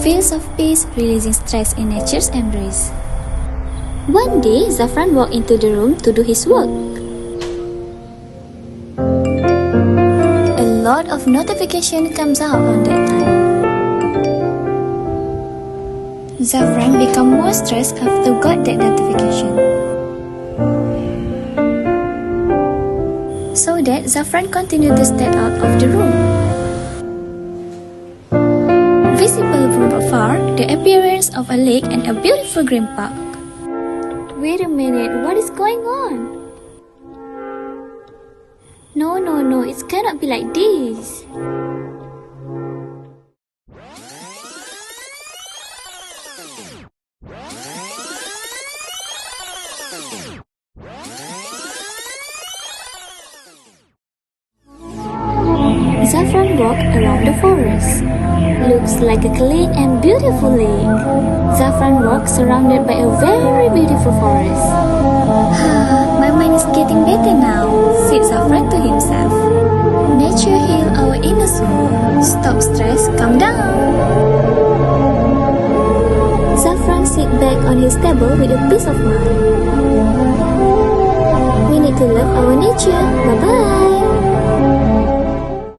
feels of peace, releasing stress in nature's embrace. One day, Zafran walked into the room to do his work. A lot of notification comes out on that time. Zafran become more stressed after got that notification. So that Zafran continued to step out of the room. Visible from afar, the appearance of a lake and a beautiful green park. Wait a minute, what is going on? No, it cannot be like this. Zafran walked around the forest. Looks like a clean and beautiful lake. Zafran walks surrounded by a very beautiful forest. My mind is getting better now, said Zafran to himself. Nature heal our inner soul. Stop stress, calm down. Zafran sit back on his table with a peace of mind. We need to love our nature. Bye-bye.